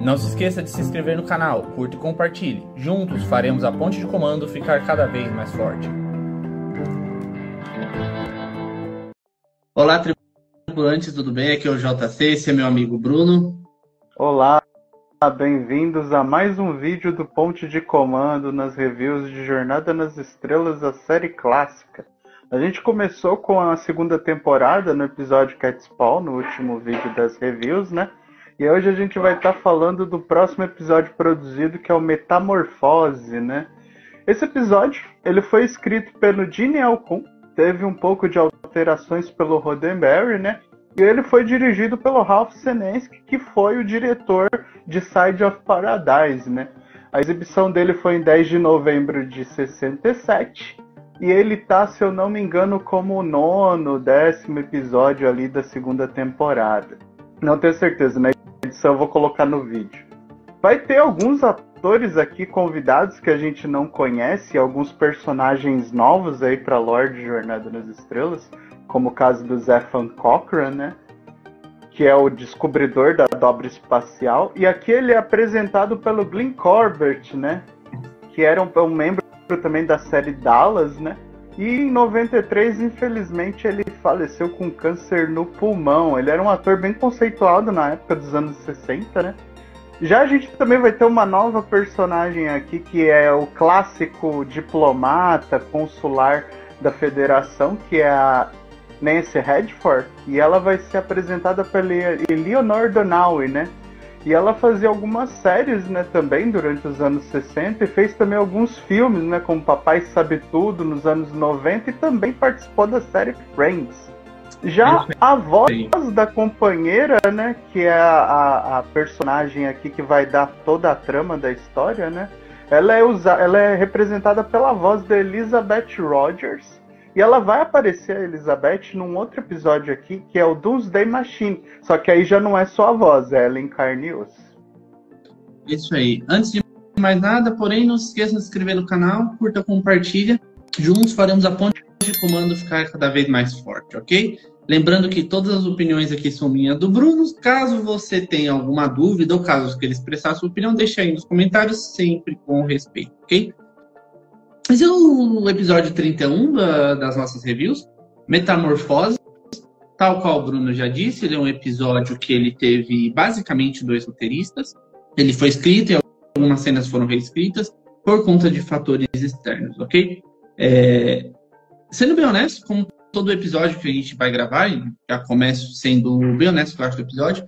Não se esqueça de se inscrever no canal, curta e compartilhe. Juntos faremos a ponte de comando ficar cada vez mais forte. Olá, tripulantes, tudo bem? Aqui é o JC, esse é meu amigo Bruno. Olá, bem-vindos a mais um vídeo do Ponte de Comando nas reviews de Jornada nas Estrelas, a série clássica. A gente começou com a segunda temporada no episódio Catspawn, no último vídeo das reviews, né? E hoje a gente vai estar falando do próximo episódio produzido, que é o Metamorfose, né? Esse episódio, ele foi escrito pelo Gene L. Coon, teve um pouco de alterações pelo Roddenberry, né? E ele foi dirigido pelo Ralph Senensky, que foi o diretor de Side of Paradise, né? A exibição dele foi em 10 de novembro de 67, e ele tá, se eu não me engano, como o 9º, 10º episódio ali da segunda temporada. Não tenho certeza, na edição eu vou colocar no vídeo. Vai ter alguns atores aqui convidados que a gente não conhece, alguns personagens novos aí pra lore de Jornada nas Estrelas, como o caso do Zefan Cochrane, né? Que é o descobridor da dobra espacial. E aqui ele é apresentado pelo Glenn Corbett, né? Que era um membro também da série Dallas, né? E em 93, infelizmente, ele faleceu com câncer no pulmão. Ele era um ator bem conceituado na época dos anos 60, né? Já a gente também vai ter uma nova personagem aqui, que é o clássico diplomata consular da Federação, que é a Nancy Redford, e ela vai ser apresentada pela Eleanor Donaue, né? E ela fazia algumas séries, né, também durante os anos 60 e fez também alguns filmes, né, como Papai Sabe Tudo nos anos 90 e também participou da série Friends. Já a voz da companheira, né, que é a personagem aqui que vai dar toda a trama da história, né, ela é representada pela voz da Elizabeth Rogers. E ela vai aparecer, a Elizabeth, num outro episódio aqui, que é o Doomsday Machine. Só que aí já não é só a voz, é ela em carne e osso. Isso aí. Antes de mais nada, porém, não se esqueça de se inscrever no canal, curta, compartilha. Juntos faremos a ponte de comando ficar cada vez mais forte, ok? Lembrando que todas as opiniões aqui são minhas do Bruno. Caso você tenha alguma dúvida ou caso queira expressar a sua opinião, deixe aí nos comentários, sempre com respeito, ok? Esse é o episódio 31 das nossas reviews, Metamorfose. Tal qual o Bruno já disse, ele é um episódio que ele teve basicamente 2 roteiristas. Ele foi escrito e algumas cenas foram reescritas por conta de fatores externos, ok? Sendo bem honesto, como todo episódio que a gente vai gravar, e já começo sendo bem honesto que eu acho do episódio,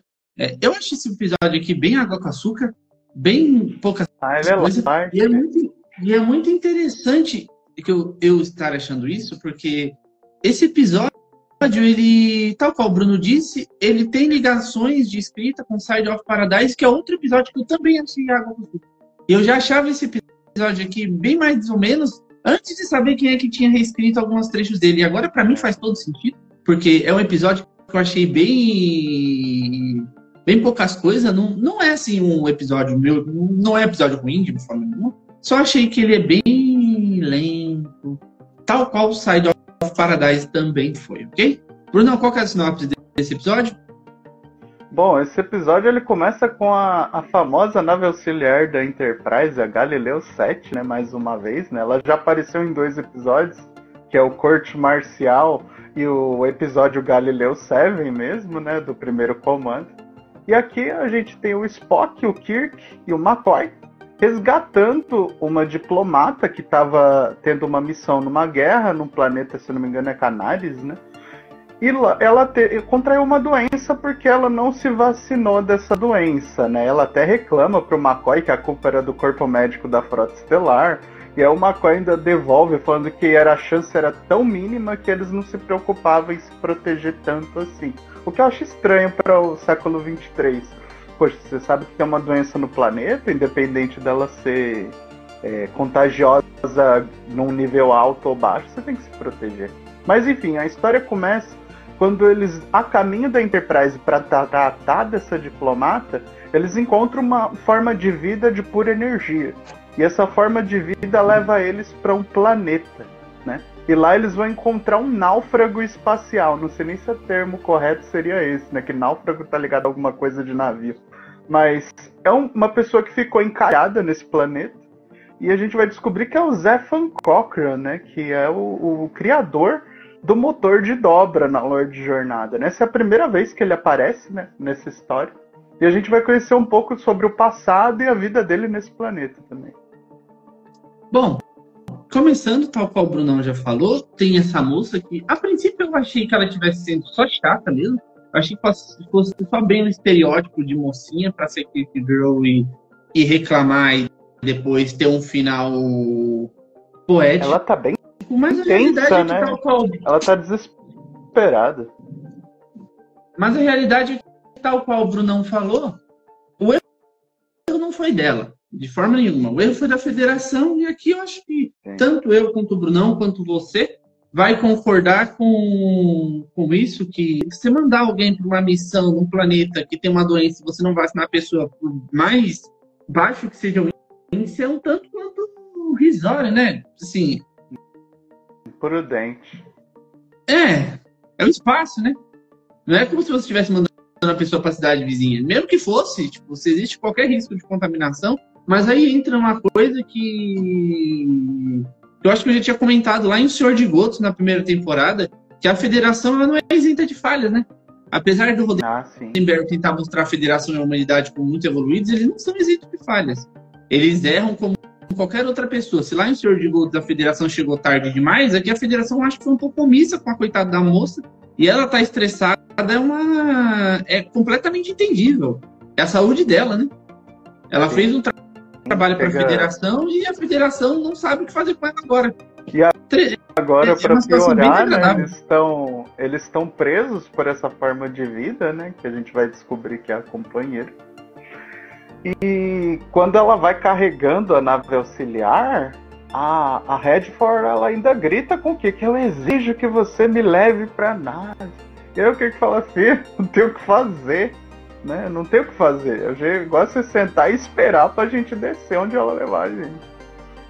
eu acho esse episódio aqui bem água com açúcar, bem poucas coisas, e é muito interessante que eu estar achando isso, porque esse episódio, ele, tal qual o Bruno disse, ele tem ligações de escrita com Side of Paradise, que é outro episódio que eu também achei água com açúcar. Eu já achava esse episódio aqui bem mais ou menos antes de saber quem é que tinha reescrito alguns trechos dele. E agora, para mim, faz todo sentido, porque é um episódio que eu achei bem poucas coisas. Não é assim um episódio meu, não é episódio ruim de forma nenhuma. Só achei que ele é bem lento, tal qual o Side of Paradise também foi, ok? Bruno, qual que é a sinopse desse episódio? Bom, esse episódio ele começa com a famosa nave auxiliar da Enterprise, a Galileu 7, né, mais uma vez, né? Ela já apareceu em 2 episódios, que é o Corte Marcial e o episódio Galileu 7 mesmo, né, do primeiro comando. E aqui a gente tem o Spock, o Kirk e o McCoy resgatando uma diplomata que estava tendo uma missão numa guerra, num planeta, se não me engano, é Canaris, né? E ela contraiu uma doença porque ela não se vacinou dessa doença, né? Ela até reclama pro McCoy que a culpa era do corpo médico da Frota Estelar, e aí o McCoy ainda devolve falando que a chance era tão mínima que eles não se preocupavam em se proteger tanto assim. O que eu acho estranho para o século 23. Poxa, você sabe que tem uma doença no planeta, independente dela ser contagiosa num nível alto ou baixo, você tem que se proteger. Mas enfim, a história começa quando eles, a caminho da Enterprise para tratar dessa diplomata, eles encontram uma forma de vida de pura energia. E essa forma de vida leva eles para um planeta, né? E lá eles vão encontrar um náufrago espacial. Não sei nem se o termo correto seria esse, né? Que náufrago tá ligado a alguma coisa de navio. Mas é uma pessoa que ficou encalhada nesse planeta. E a gente vai descobrir que é o Zefan Cochrane, né? Que é o criador do motor de dobra na lore de Jornada. Né? Essa é a primeira vez que ele aparece, né, nessa história. E a gente vai conhecer um pouco sobre o passado e a vida dele nesse planeta também. Bom, começando, tal qual o Brunão já falou, tem essa moça que, a princípio, eu achei que ela estivesse sendo só chata mesmo. Eu achei que fosse só bem um estereótipo de mocinha pra ser Cliff Girl e reclamar e depois ter um final poético. Ela tá bem mas a intensa, realidade é que né? tal qual... Ela tá desesperada. Mas a realidade é que, tal qual o Brunão falou, o erro não foi dela, de forma nenhuma. O erro foi da federação, e aqui eu acho que tanto eu, quanto o Brunão, quanto você, vai concordar com isso, que você mandar alguém para uma missão num planeta que tem uma doença e você não vacinar a pessoa, por mais baixo que seja o índice, é um tanto quanto risório, né? Assim, prudente. É o espaço, né? Não é como se você estivesse mandando a pessoa para a cidade vizinha. Mesmo que fosse, tipo, se existe qualquer risco de contaminação, mas aí entra uma coisa que eu acho que eu já tinha comentado lá em O Senhor de Gotos, na primeira temporada, que a federação ela não é isenta de falhas, né? Apesar do Roddenberry tentar mostrar a federação e a humanidade como muito evoluídos, eles não são isentos de falhas. Eles erram como qualquer outra pessoa. Se lá em O Senhor de Gotos a federação chegou tarde demais, aqui a federação acho que foi um pouco omissa com a coitada da moça, e ela tá estressada, é completamente entendível. É a saúde dela, né? Ela fez um trabalho para a federação e a federação não sabe o que fazer com ela agora. E agora, para piorar, né, eles estão presos por essa forma de vida, né, que a gente vai descobrir que é a companheira. E quando ela vai carregando a nave auxiliar, a Redford ela ainda grita com o quê? Que eu exijo que você me leve para a nave. E aí o que fala assim? Não tenho o que fazer. Né? Não tem o que fazer. Eu gosto de sentar e esperar pra gente descer onde ela levar a gente.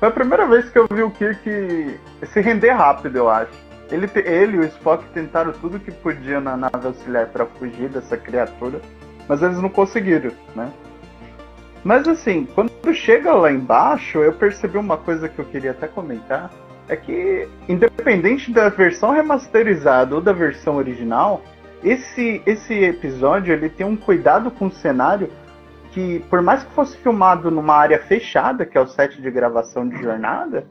Foi a primeira vez que eu vi o Kirk se render rápido, eu acho. Ele e o Spock tentaram tudo que podia na nave auxiliar pra fugir dessa criatura, mas eles não conseguiram, né? Mas assim, quando chega lá embaixo, eu percebi uma coisa que eu queria até comentar, é que independente da versão remasterizada ou da versão original, esse episódio ele tem um cuidado com o cenário que, por mais que fosse filmado numa área fechada, que é o set de gravação de Jornada,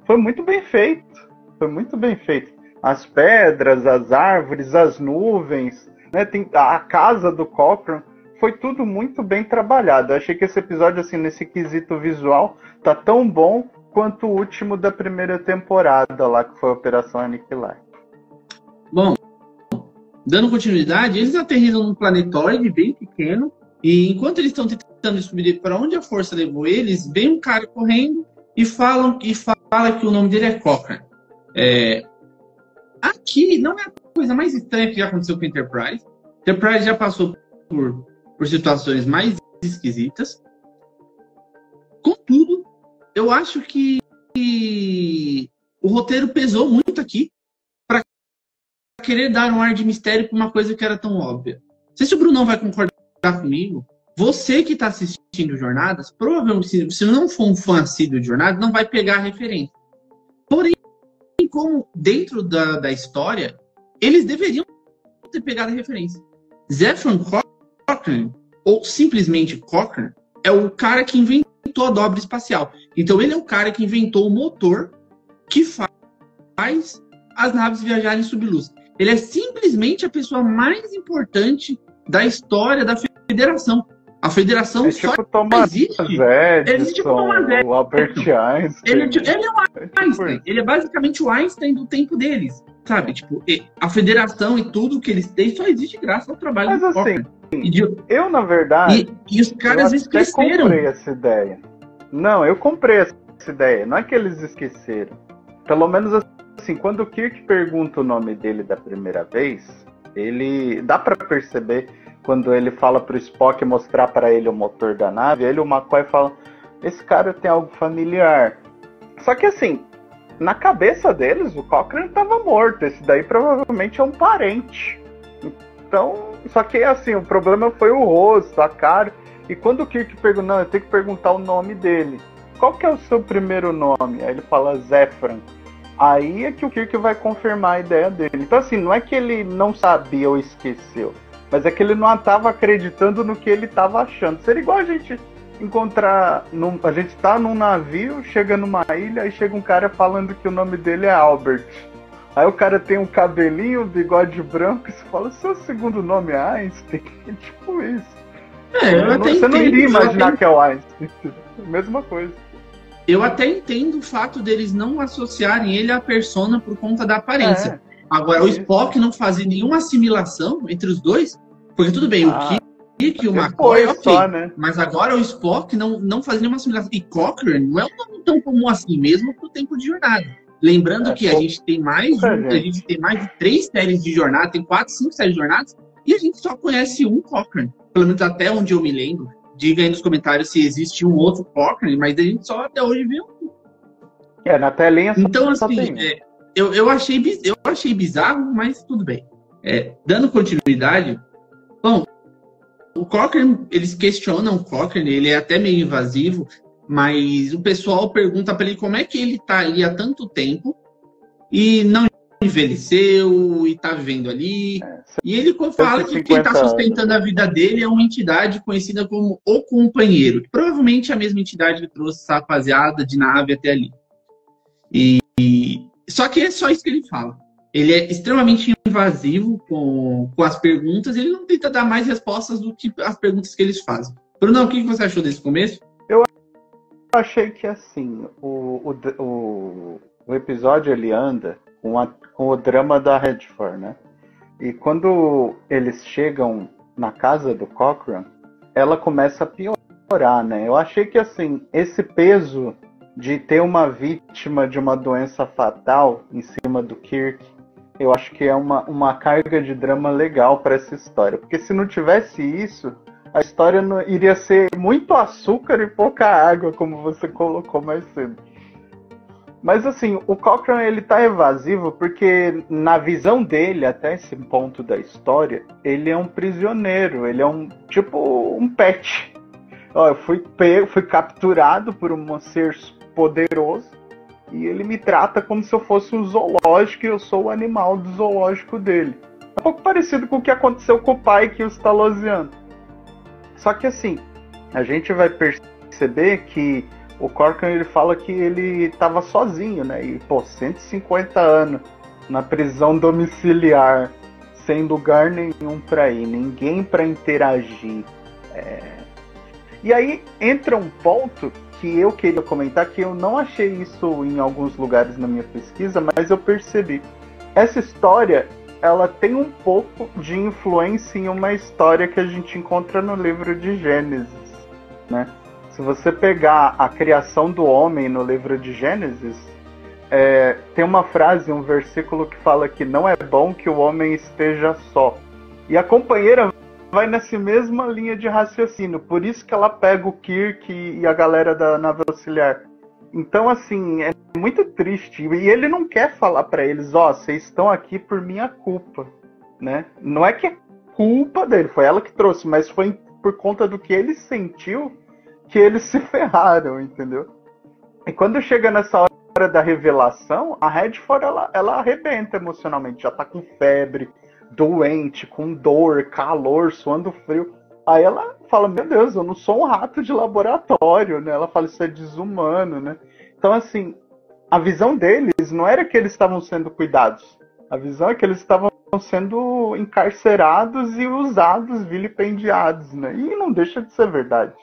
foi muito bem feito. Foi muito bem feito. As pedras, as árvores, as nuvens, né, tem a casa do Cochrane, foi tudo muito bem trabalhado. Eu achei que esse episódio, assim, nesse quesito visual, tá tão bom quanto o último da primeira temporada lá, que foi a Operação Aniquilar. Bom, dando continuidade, eles aterrissam num planetóide bem pequeno, e enquanto eles estão tentando descobrir para onde a força levou eles, vem um cara correndo e fala que o nome dele é Cochrane. Aqui não é a coisa mais estranha que já aconteceu com a Enterprise. Enterprise já passou por situações mais esquisitas. Contudo, eu acho que o roteiro pesou muito aqui para querer dar um ar de mistério para uma coisa que era tão óbvia. Não sei se o Brunão vai concordar comigo. Você que está assistindo Jornadas, provavelmente, se não for um fã assíduo de Jornadas, não vai pegar a referência. Porém, como dentro da história, eles deveriam ter pegado a referência. Zefran Cochrane, ou simplesmente Cochrane, é o cara que inventou a dobra espacial. Então ele é o cara que inventou o motor que faz as naves viajarem sob luz. Ele é simplesmente a pessoa mais importante da história da Federação. A Federação só existe. Ele existe tipo Thomas Edison, o Albert Einstein. Ele é o Einstein. Ele é basicamente o Einstein do tempo deles. Sabe? Tipo, a Federação e tudo que eles têm só existe graças ao trabalho do Cochrane. Eu, na verdade... E os caras esqueceram. Eu comprei essa ideia. Não, eu comprei essa ideia. Não é que eles esqueceram. Pelo menos assim, quando o Kirk pergunta o nome dele da primeira vez, ele... Dá pra perceber... Quando ele fala pro Spock mostrar para ele o motor da nave, ele, o McCoy, fala: esse cara tem algo familiar. Só que assim, na cabeça deles, o Cochrane estava morto. Esse daí provavelmente é um parente. Então, só que assim, o problema foi o rosto, a cara. E quando o Kirk pergunta, não, eu tenho que perguntar o nome dele. Qual que é o seu primeiro nome? Aí ele fala Zefran. Aí é que o Kirk vai confirmar a ideia dele. Então assim, não é que ele não sabia ou esqueceu, mas é que ele não estava acreditando no que ele estava achando. Seria igual a gente encontrar... A gente tá num navio, chega numa ilha, aí chega um cara falando que o nome dele é Albert. Aí o cara tem um cabelinho, bigode branco, e você fala, seu segundo nome é Einstein? É tipo isso. Você não iria imaginar que é o Einstein. Mesma coisa. Eu até entendo o fato deles não associarem ele à persona por conta da aparência. Agora, o Spock não fazer nenhuma assimilação entre os dois, porque tudo bem, o Kirk e o McCoy, ok. Só, né? Mas agora o Spock não faz nenhuma assimilação. E Cochrane não é um nome tão comum assim, mesmo pro tempo de jornada. Lembrando que a gente tem mais de 3 séries de jornada, tem 4, 5 séries de jornadas, e a gente só conhece um Cochrane. Pelo menos até onde eu me lembro. Diga aí nos comentários se existe um outro Cochrane, mas a gente só até hoje viu um. Na telinha só. Então, assim, eu achei bizarro, mas tudo bem. Dando continuidade, bom, o Cochrane, eles questionam o Cochrane, ele é até meio invasivo, mas o pessoal pergunta para ele como é que ele tá ali há tanto tempo e não envelheceu e tá vivendo ali. E ele fala que quem tá sustentando a vida dele é uma entidade conhecida como O Companheiro, que provavelmente é a mesma entidade que trouxe essa rapaziada de nave até ali. Só que é só isso que ele fala. Ele é extremamente invasivo com as perguntas, ele não tenta dar mais respostas do que as perguntas que eles fazem. Bruno, o que você achou desse começo? Eu achei que assim, o episódio ele anda com o drama da Redford, né? E quando eles chegam na casa do Cochrane, ela começa a piorar, né? Eu achei que assim, esse peso de ter uma vítima de uma doença fatal em cima do Kirk, eu acho que é uma carga de drama legal para essa história. Porque se não tivesse isso, a história iria ser muito açúcar e pouca água, como você colocou mais cedo. Mas assim, o Cochrane ele tá evasivo porque na visão dele, até esse ponto da história, ele é um prisioneiro, ele é um pet. Eu fui capturado por um ser poderoso e ele me trata como se eu fosse um zoológico e eu sou o animal do zoológico dele. É um pouco parecido com o que aconteceu com o Pike e os Talosianos. Só que assim, a gente vai perceber que o Cochrane ele fala que ele estava sozinho, né? E, 150 anos na prisão domiciliar, sem lugar nenhum para ir, ninguém para interagir. E aí entra um ponto que eu queria comentar, que eu não achei isso em alguns lugares na minha pesquisa, mas eu percebi. Essa história, ela tem um pouco de influência em uma história que a gente encontra no livro de Gênesis, né? Se você pegar a criação do homem no livro de Gênesis, tem uma frase, um versículo que fala que não é bom que o homem esteja só. E a companheira vai nessa mesma linha de raciocínio. Por isso que ela pega o Kirk e a galera da nave auxiliar. Então, assim, é muito triste. E ele não quer falar pra eles, vocês estão aqui por minha culpa, né? Não é que é culpa dele, foi ela que trouxe, mas foi por conta do que ele sentiu que eles se ferraram, entendeu? E quando chega nessa hora da revelação, a Redford, ela arrebenta emocionalmente. Já tá com febre, doente, com dor, calor, suando frio. Aí ela fala, meu Deus, eu não sou um rato de laboratório, né? Ela fala, isso é desumano, né? Então, assim, a visão deles não era que eles estavam sendo cuidados. A visão é que eles estavam sendo encarcerados e usados, vilipendiados, né? E não deixa de ser verdade.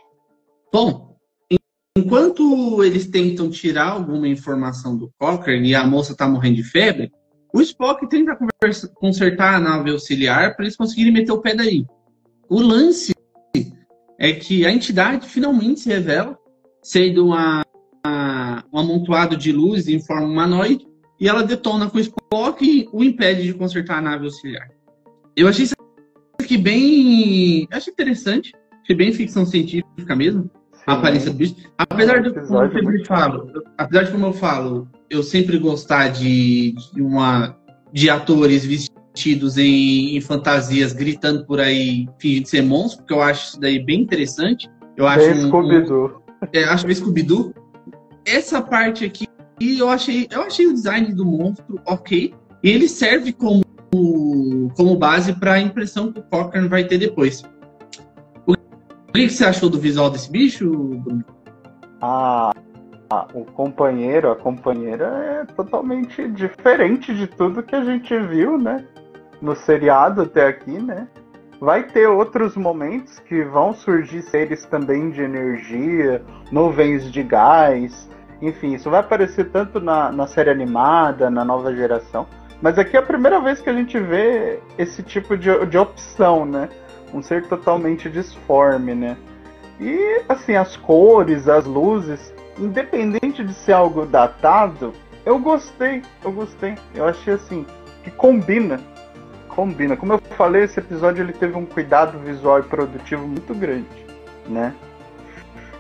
Bom, enquanto eles tentam tirar alguma informação do Cochrane e a moça está morrendo de febre, o Spock tenta consertar a nave auxiliar para eles conseguirem meter o pé daí. O lance é que a entidade finalmente se revela, sendo um amontoado de luz em forma humanoide, e ela detona com o Spock e o impede de consertar a nave auxiliar. Eu achei isso aqui bem... achei interessante, achei bem ficção científica mesmo. A aparência do bicho. Apesar de, como eu falo, eu sempre gostar de atores vestidos em fantasias, gritando por aí, fingindo ser monstros, porque eu acho isso daí bem interessante. Eu acho Bem Scooby-Doo. acho bem Scooby-Doo. Essa parte aqui, eu achei o design do monstro ok. E ele serve como base para a impressão que o Cochrane vai ter depois. O que você achou do visual desse bicho, Bruno? O companheiro, a companheira é totalmente diferente de tudo que a gente viu, né? No seriado até aqui, né? Vai ter outros momentos que vão surgir seres também de energia, nuvens de gás, enfim, isso vai aparecer tanto na série animada, na nova geração, mas aqui é a primeira vez que a gente vê esse tipo de opção, né? Um ser totalmente disforme, né? E, assim, as cores, as luzes, independente de ser algo datado, eu gostei. Eu achei, assim, que combina. Como eu falei, esse episódio ele teve um cuidado visual e produtivo muito grande, né?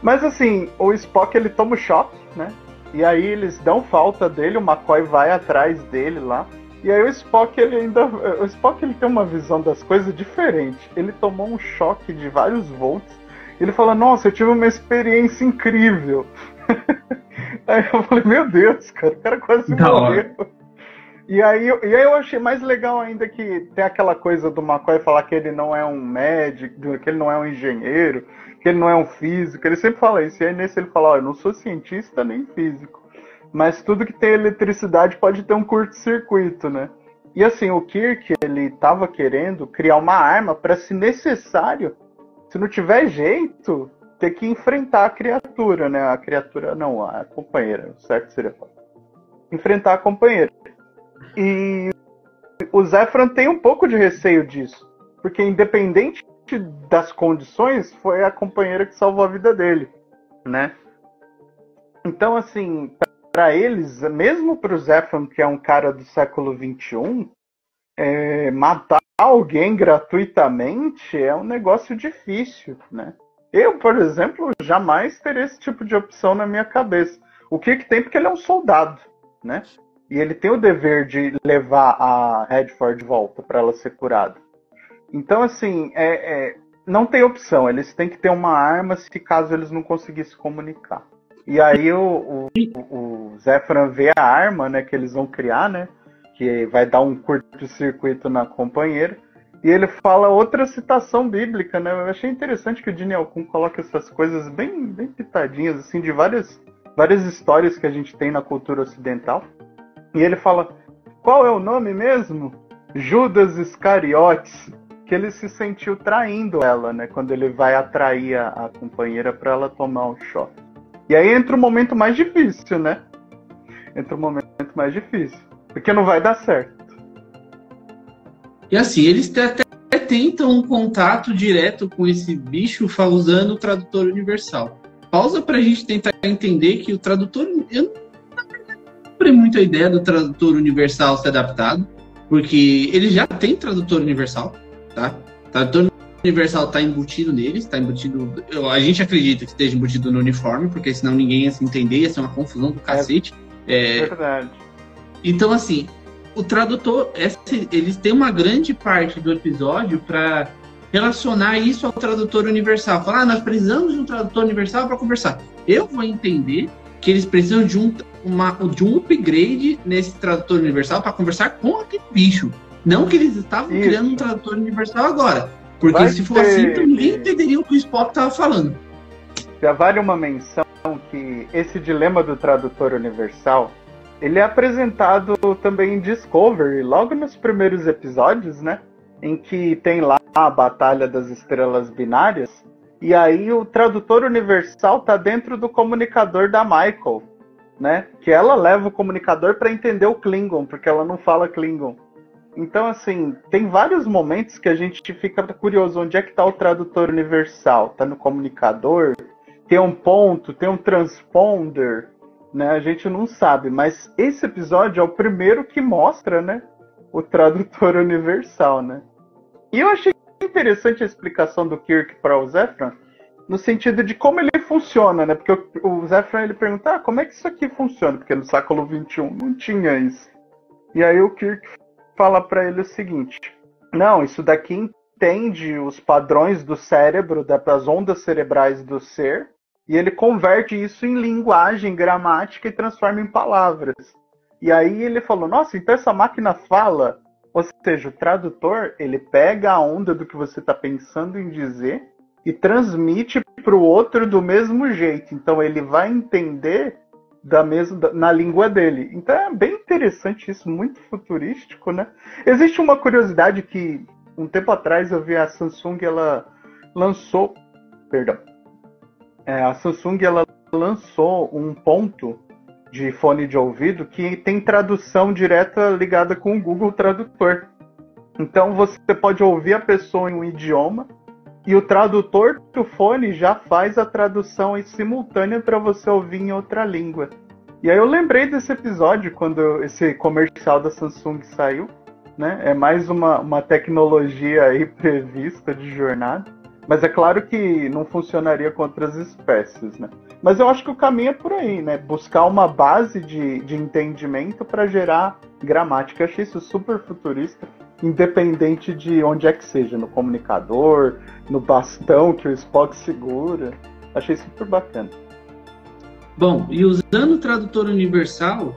Mas assim, o Spock ele toma o choque, né? E aí eles dão falta dele, o McCoy vai atrás dele lá. E aí o Spock ele tem uma visão das coisas diferente. Ele tomou um choque de vários volts. Ele fala: "Nossa, eu tive uma experiência incrível." Aí eu falei: "Meu Deus, cara, o cara quase morreu." E aí eu achei mais legal ainda que tem aquela coisa do McCoy falar que ele não é um médico, que ele não é um engenheiro, que ele não é um físico. Ele sempre fala isso. E aí nesse ele fala: "Ó, eu não sou cientista nem físico, mas tudo que tem eletricidade pode ter um curto-circuito, né?" E assim, o Kirk, ele tava querendo criar uma arma para, se necessário, se não tiver jeito, ter que enfrentar a criatura, né? A criatura não, a companheira, certo seria enfrentar a companheira. E o Zefran tem um pouco de receio disso, porque independente das condições, foi a companheira que salvou a vida dele, né? Então, assim, para eles, mesmo para o Zefran, que é um cara do século XXI, matar alguém gratuitamente é um negócio difícil, né? Eu, por exemplo, jamais teria esse tipo de opção na minha cabeça. O que tem, porque ele é um soldado, né? E ele tem o dever de levar a Redford de volta para ela ser curada. Então, assim, não tem opção. Eles têm que ter uma arma se caso eles não conseguissem se comunicar. E aí o Zefran vê a arma, né, que eles vão criar, né, que vai dar um curto-circuito na companheira. E ele fala outra citação bíblica, né? Eu achei interessante que o Gene Alcun coloca essas coisas bem, bem pitadinhas, assim, de várias histórias que a gente tem na cultura ocidental. E ele fala: qual é o nome mesmo? Judas Iscariotes, que ele se sentiu traindo ela, né? Quando ele vai atrair a companheira para ela tomar um choque. E aí entra o momento mais difícil, né? Porque não vai dar certo. E assim, eles até tentam um contato direto com esse bicho usando o tradutor universal. Pausa pra gente tentar entender que o tradutor... Eu não comprei muito a ideia do tradutor universal ser adaptado, porque ele já tem tradutor universal, tá? O tradutor universal está embutido neles, está embutido... A gente acredita que esteja embutido no uniforme, porque senão ninguém ia se entender, ia ser uma confusão do cacete. Verdade. Então, assim, o tradutor, eles têm uma grande parte do episódio para relacionar isso ao tradutor universal. Falar: nós precisamos de um tradutor universal para conversar. Eu vou entender que eles precisam de um upgrade nesse tradutor universal para conversar com aquele bicho. Não que eles estavam criando um tradutor universal agora. Porque se for assim, então ninguém entenderia o que o Spock estava falando. Já vale uma menção que esse dilema do tradutor universal, ele é apresentado também em Discovery, logo nos primeiros episódios, né? Em que tem lá a Batalha das Estrelas Binárias, e aí o tradutor universal tá dentro do comunicador da Michael, né? Que ela leva o comunicador para entender o Klingon, porque ela não fala Klingon. Então, assim, tem vários momentos que a gente fica curioso, onde é que tá o tradutor universal? Tá no comunicador? Tem um ponto? Tem um transponder? Né? A gente não sabe, mas esse episódio é o primeiro que mostra, né, o tradutor universal, né? E eu achei interessante a explicação do Kirk para o Zefran, no sentido de como ele funciona, né? Porque o Zefran, ele pergunta: como é que isso aqui funciona? Porque no século XXI não tinha isso. E aí o Kirk fala para ele o seguinte: não, isso daqui entende os padrões do cérebro, das ondas cerebrais do ser, e ele converte isso em linguagem, gramática e transforma em palavras. E aí ele falou, nossa, então essa máquina fala. Ou seja, o tradutor, ele pega a onda do que você está pensando em dizer e transmite para o outro do mesmo jeito. Então ele vai entender na língua dele. Então é bem interessante isso, muito futurístico, né? Existe uma curiosidade que um tempo atrás eu vi a Samsung, ela lançou, a Samsung ela lançou um ponto de fone de ouvido que tem tradução direta ligada com o Google Tradutor. Então você pode ouvir a pessoa em um idioma e o tradutor do fone já faz a tradução simultânea para você ouvir em outra língua. E aí eu lembrei desse episódio quando esse comercial da Samsung saiu, né? É mais uma tecnologia aí prevista de jornada. Mas é claro que não funcionaria com outras espécies, né? Mas eu acho que o caminho é por aí, né? Buscar uma base de entendimento para gerar gramática. Eu achei isso super futurista, independente de onde é que seja, no comunicador, no bastão que o Spock segura. Achei super bacana. Bom, e usando o tradutor universal,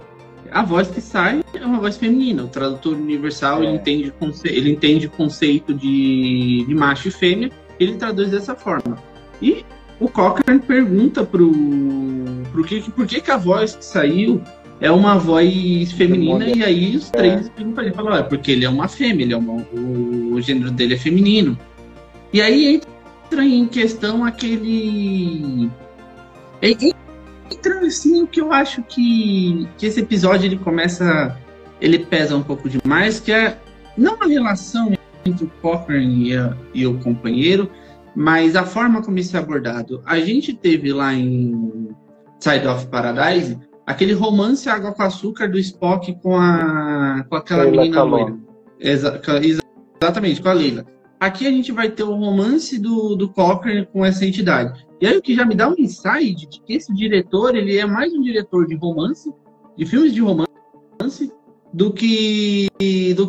a voz que sai é uma voz feminina. O tradutor universal ele entende o conceito de macho e fêmea, ele traduz dessa forma. E o Cochrane pergunta por que a voz que saiu é uma voz feminina, e aí os três explicam pra ele, falam, porque ele é uma fêmea, o gênero dele é feminino. E aí entra em questão aquele... Entra assim o que eu acho que esse episódio ele pesa um pouco demais, que é não a relação entre o Cochrane e o companheiro, mas a forma como isso é abordado. A gente teve lá em Side of Paradise aquele romance água com açúcar do Spock com aquela menina loira. Exatamente, com a Leila. Aqui a gente vai ter o romance do Cochrane com essa entidade. E aí o que já me dá um insight de que esse diretor, ele é mais um diretor de romance, de filmes de romance, do que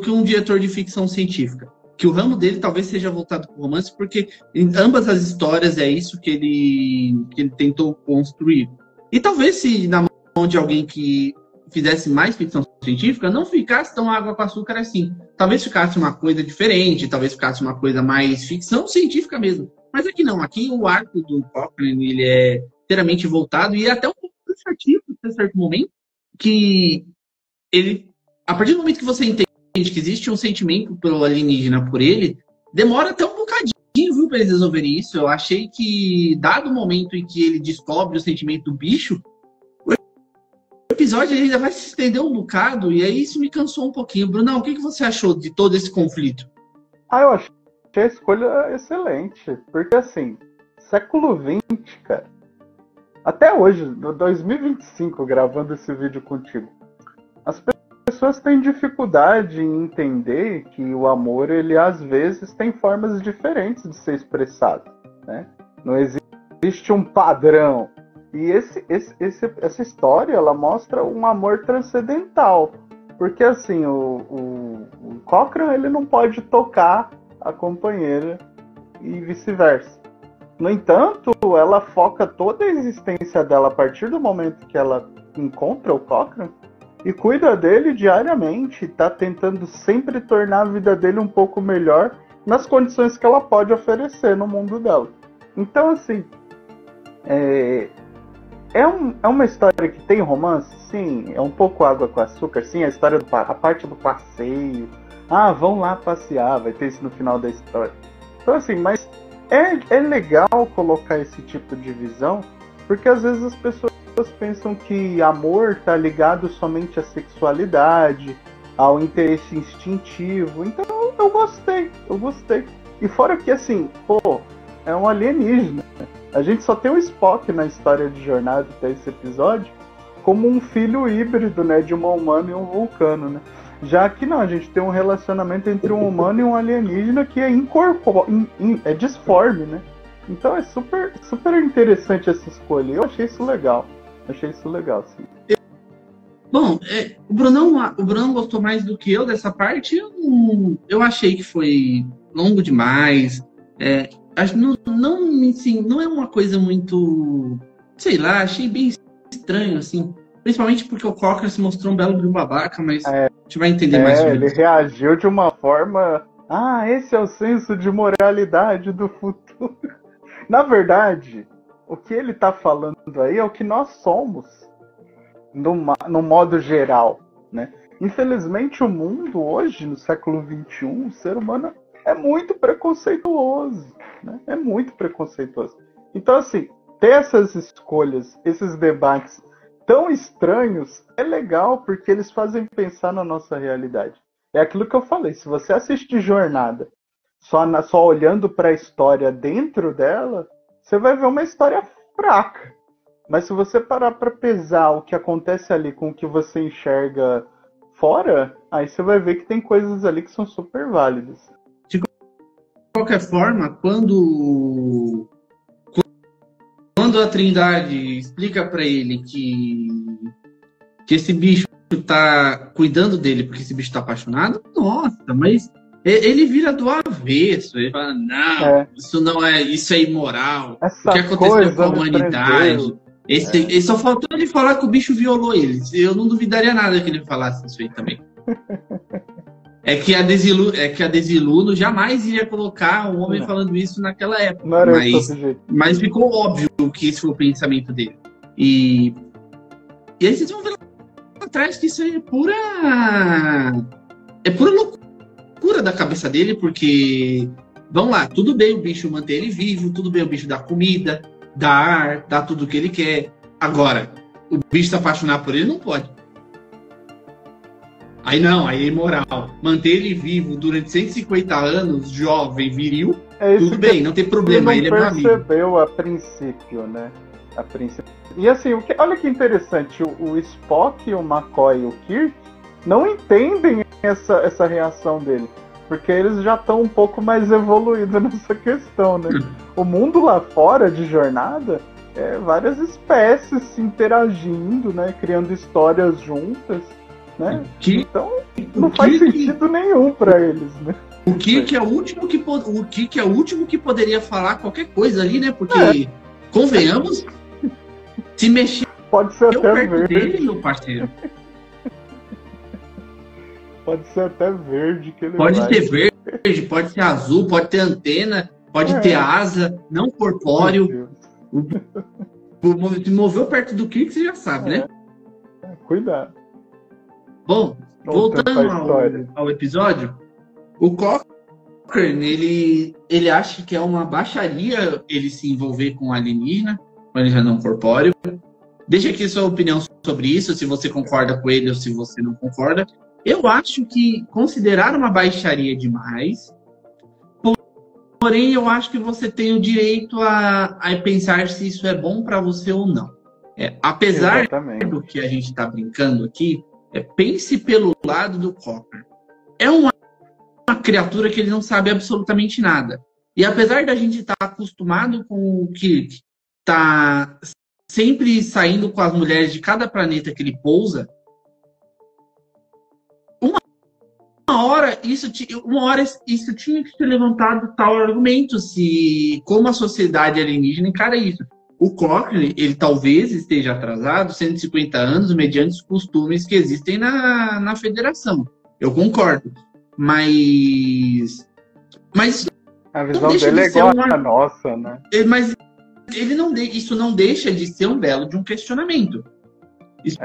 um diretor de ficção científica. Que o ramo dele talvez seja voltado para o romance, porque em ambas as histórias é isso que ele tentou construir. E talvez se na mão de alguém que fizesse mais ficção científica, não ficasse tão água com açúcar assim. Talvez ficasse uma coisa diferente, talvez ficasse uma coisa mais ficção científica mesmo. Mas aqui não, aqui o arco do Cochrane, ele é inteiramente voltado e até um pouco cansativo, até certo momento, que ele, a partir do momento que você entende que existe um sentimento pelo alienígena por ele, demora até um bocadinho, viu, para eles resolverem isso. Eu achei que, dado o momento em que ele descobre o sentimento do bicho, o episódio ainda vai se estender um bocado, e aí isso me cansou um pouquinho. Brunão, o que você achou de todo esse conflito? Eu achei a escolha excelente, porque assim, século XX, cara, até hoje, 2025, gravando esse vídeo contigo, as pessoas têm dificuldade em entender que o amor, ele às vezes tem formas diferentes de ser expressado, né? Não existe um padrão. E essa história, ela mostra um amor transcendental, porque assim, o Cochrane, ele não pode tocar a companheira e vice-versa. No entanto, ela foca toda a existência dela a partir do momento que ela encontra o Cochrane e cuida dele diariamente, está tentando sempre tornar a vida dele um pouco melhor nas condições que ela pode oferecer no mundo dela. Então, assim, é uma história que tem romance? Sim. É um pouco água com açúcar? Sim. A parte do passeio. Vão lá passear, vai ter isso no final da história. Então, assim, mas é legal colocar esse tipo de visão, porque às vezes as pessoas pensam que amor está ligado somente à sexualidade, ao interesse instintivo. Então eu gostei. E fora que, assim, é um alienígena. A gente só tem o Spock na história de Jornada até esse episódio como um filho híbrido, né, de uma humana e um vulcano, né? Já que não, a gente tem um relacionamento entre um humano e um alienígena que é é disforme, né? Então é super, super interessante essa escolha. Eu achei isso legal. Sim. Bom, o Brunão gostou mais do que eu dessa parte. Eu achei que foi longo demais. Acho assim, não é uma coisa muito, sei lá, achei bem estranho, assim. Principalmente porque o Cocker se mostrou um belo de um babaca, mas a gente vai entender mais sobre ele isso. reagiu de uma forma... esse é o senso de moralidade do futuro. Na verdade, o que ele tá falando aí é o que nós somos, no modo geral, né? Infelizmente, o mundo hoje, no século XXI, o ser humano é muito preconceituoso, né? É muito preconceituoso. Então, assim, ter essas escolhas, esses debates tão estranhos, é legal porque eles fazem pensar na nossa realidade. É aquilo que eu falei, se você assiste Jornada só olhando para a história dentro dela, você vai ver uma história fraca. Mas se você parar para pesar o que acontece ali com o que você enxerga fora, aí você vai ver que tem coisas ali que são super válidas. De qualquer forma, quando a Trindade explica para ele que esse bicho tá cuidando dele porque esse bicho tá apaixonado, nossa, mas ele vira do avesso. Ele fala, não, isso não é, isso é imoral. O que aconteceu com a humanidade? Só faltou ele falar que o bicho violou ele. Eu não duvidaria nada que ele falasse isso aí também. É que a Desiluno jamais iria colocar um homem falando isso naquela época. Mas ficou óbvio que esse foi o pensamento dele. E aí vocês vão ver lá atrás que isso aí é pura loucura da cabeça dele, porque vamos lá, tudo bem o bicho manter ele vivo, tudo bem o bicho dar comida, dar ar, dar tudo o que ele quer. Agora, o bicho se apaixonar por ele não pode. Aí é imoral. Manter ele vivo durante 150 anos, jovem, viril, tudo bem, não tem problema, ele é meu amigo. Ele não percebeu a princípio, né? E assim, olha que interessante, o Spock, o McCoy e o Kirk não entendem essa reação dele, porque eles já estão um pouco mais evoluídos nessa questão, né? O mundo lá fora de Jornada é várias espécies se interagindo, né? Criando histórias juntas, né? Então não faz sentido nenhum para eles, né? O Kirk é o último que poderia falar qualquer coisa ali, né? Porque, convenhamos, se mexer pode ser até verde dele, meu parceiro. Pode ser até verde que ele pode ser verde, pode ser azul, pode ter antena, pode ter asa, não corpóreo. Se moveu perto do Kirk, você já sabe, né? Cuidado. Bom, voltando ao episódio, o Cochrane, ele acha que é uma baixaria ele se envolver com alienígena, com alienígena não corpóreo. Deixa aqui sua opinião sobre isso, se você concorda com ele ou se você não concorda. Eu acho que considerar uma baixaria demais, porém eu acho que você tem o direito a pensar se isso é bom para você ou não. Apesar do que a gente está brincando aqui, pense pelo lado do Cochrane. É uma criatura que ele não sabe absolutamente nada. E apesar da gente estar acostumado com o Kirk tá sempre saindo com as mulheres de cada planeta que ele pousa, uma hora isso tinha que ser levantado tal argumento, se como a sociedade alienígena encara isso. O Cochrane, ele talvez esteja atrasado 150 anos mediante os costumes que existem na Federação. Eu concordo. Mas a visão dele é igual à nossa, né? Mas isso não deixa de ser um belo de um questionamento. Isso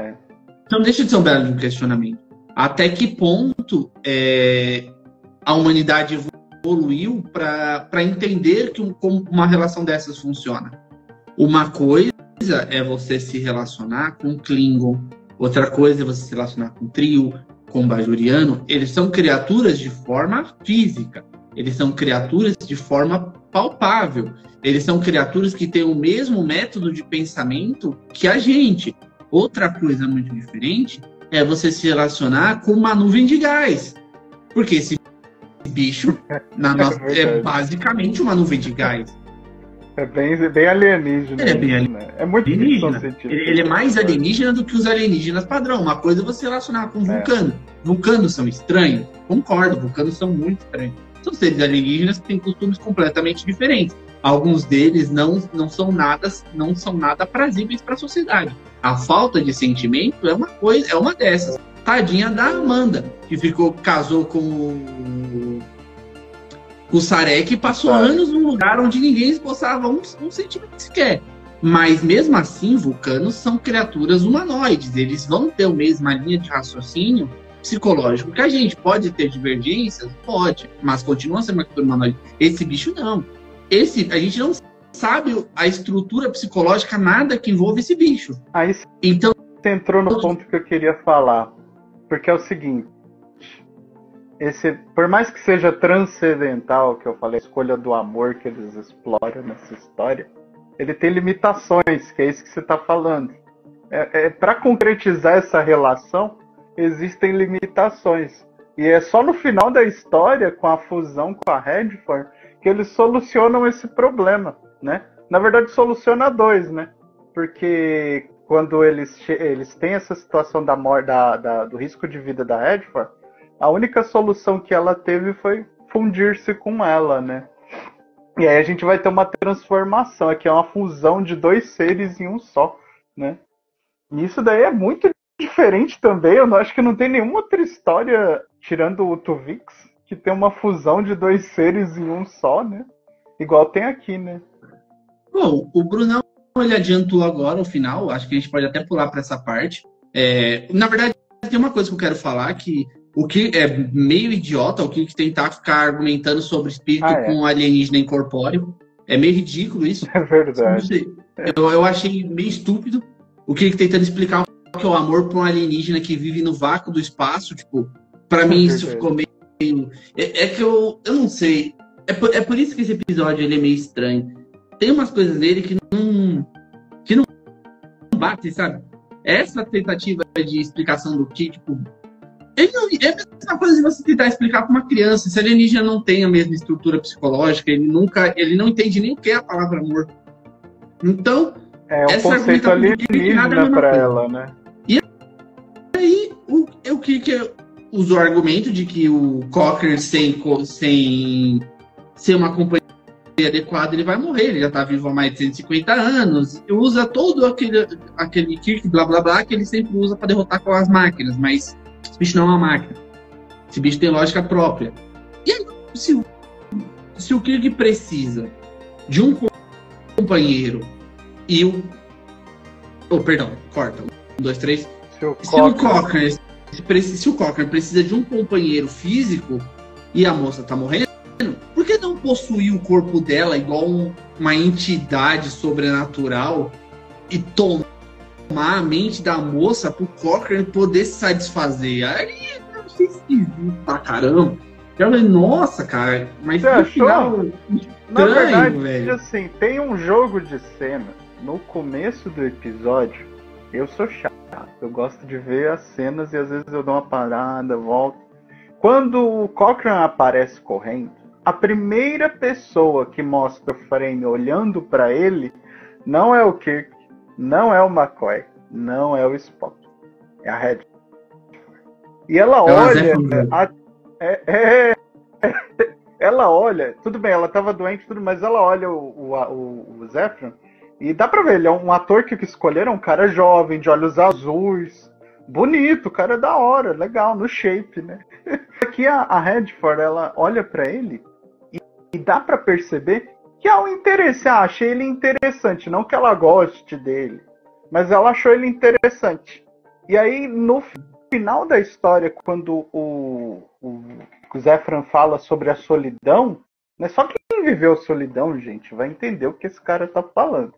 não deixa de ser um belo de um questionamento. Até que ponto a humanidade evoluiu para entender como uma relação dessas funciona? Uma coisa é você se relacionar com Klingon, outra coisa é você se relacionar com Trio, com Bajoriano. Eles são criaturas de forma física, eles são criaturas de forma palpável, eles são criaturas que têm o mesmo método de pensamento que a gente. Outra coisa muito diferente é você se relacionar com uma nuvem de gás, porque esse bicho é basicamente uma nuvem de gás. É bem alienígena. Ele é bem alienígena. Né? É muito alienígena. Ele é mais alienígena do que os alienígenas padrão. Uma coisa é você relacionar com vulcano. Vulcanos são estranhos? Concordo, vulcanos são muito estranhos. São seres alienígenas que têm costumes completamente diferentes. Alguns deles não são nada aprazíveis para a sociedade. A falta de sentimento é uma dessas. Tadinha da Amanda, que casou com o Sarek e passou anos num lugar onde ninguém esboçava um sentimento sequer. Mas mesmo assim, vulcanos são criaturas humanoides. Eles vão ter a mesma linha de raciocínio psicológico que a gente. Pode ter divergências? Pode. Mas continua sendo uma criatura humanoide. Esse bicho não. A gente não sabe a estrutura psicológica, nada que envolve esse bicho. Aí então, você entrou no ponto que eu queria falar. Porque é o seguinte. Por mais que seja transcendental, que eu falei, a escolha do amor que eles exploram nessa história, ele tem limitações, que é isso que você está falando. Para concretizar essa relação, existem limitações. E é só no final da história, com a fusão com a Redford, que eles solucionam esse problema, né? Na verdade, soluciona dois, né? Porque quando eles têm essa situação da morte, do risco de vida da Redford, a única solução que ela teve foi fundir-se com ela, né? E aí a gente vai ter uma transformação, que é uma fusão de dois seres em um só, né? E isso daí é muito diferente também. Eu acho que não tem nenhuma outra história, tirando o Tuvix, que tem uma fusão de dois seres em um só, né? Igual tem aqui, né? Bom, o Brunão, ele adiantou agora o final, acho que a gente pode até pular para essa parte. Na verdade, tem uma coisa que eu quero falar, que o que é meio idiota, o que tentar ficar argumentando sobre espírito com alienígena incorpóreo. É meio ridículo isso. É verdade. Eu achei meio estúpido o que tentando explicar o que é o amor para um alienígena que vive no vácuo do espaço. Tipo, para mim isso ficou meio... É que eu não sei. É por isso que esse episódio ele é meio estranho. Tem umas coisas dele que não batem, sabe? Essa tentativa de explicação do que, tipo... É a mesma coisa de você tentar explicar para uma criança. Se alienígena não tem a mesma estrutura psicológica, ele não entende nem o que é a palavra amor. Então, essa conceito alienígena para ela, né? E aí, o que usou o argumento de que o Cochrane sem ser uma companhia adequada, ele vai morrer, ele já tá vivo há mais de 150 anos, e usa todo aquele Kirk, blá blá blá, que ele sempre usa para derrotar com as máquinas, mas esse bicho não é uma máquina. Esse bicho tem lógica própria. E aí, se o Kirk precisa de um companheiro e o... Oh, perdão, corta. 1, 2, 3. Se o Cochrane precisa de um companheiro físico e a moça tá morrendo, por que não possuir o corpo dela igual uma entidade sobrenatural e tomar a mente da moça pro Cochrane poder se satisfazer? Aí eu achei esquisito pra caramba. Eu falei, nossa, cara, mas no final... Na verdade, velho. Assim, tem um jogo de cena no começo do episódio. Eu sou chato, eu gosto de ver as cenas e às vezes eu dou uma parada, volto. Quando o Cochrane aparece correndo, a primeira pessoa que mostra o frame olhando pra ele não é o Kirk, não é o McCoy, não é o Spock, é a Red. E ela olha... Ela olha, tudo bem, ela tava doente, tudo, mas ela olha o Zefram e dá pra ver, ele é um ator que escolheram, um cara jovem, de olhos azuis, bonito, o cara é da hora, legal, no shape, né? Aqui a Redford, ela olha pra ele e dá pra perceber que há um interesse, achei ele interessante, não que ela goste dele, mas ela achou ele interessante. E aí, no final da história, quando o Zefram fala sobre a solidão, né? Só quem viveu solidão, gente, vai entender o que esse cara tá falando.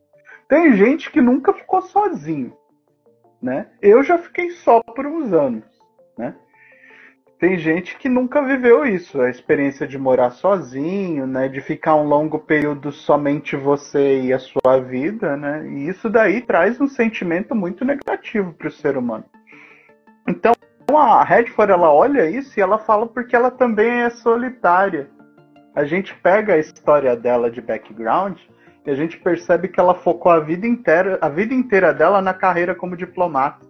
Tem gente que nunca ficou sozinho, né? Eu já fiquei só por uns anos, né? Tem gente que nunca viveu isso, a experiência de morar sozinho, né? De ficar um longo período somente você e a sua vida, né? E isso daí traz um sentimento muito negativo para o ser humano. Então, a Redford, ela olha isso e ela fala porque ela também é solitária. A gente pega a história dela de background e a gente percebe que ela focou a vida inteira dela na carreira como diplomata.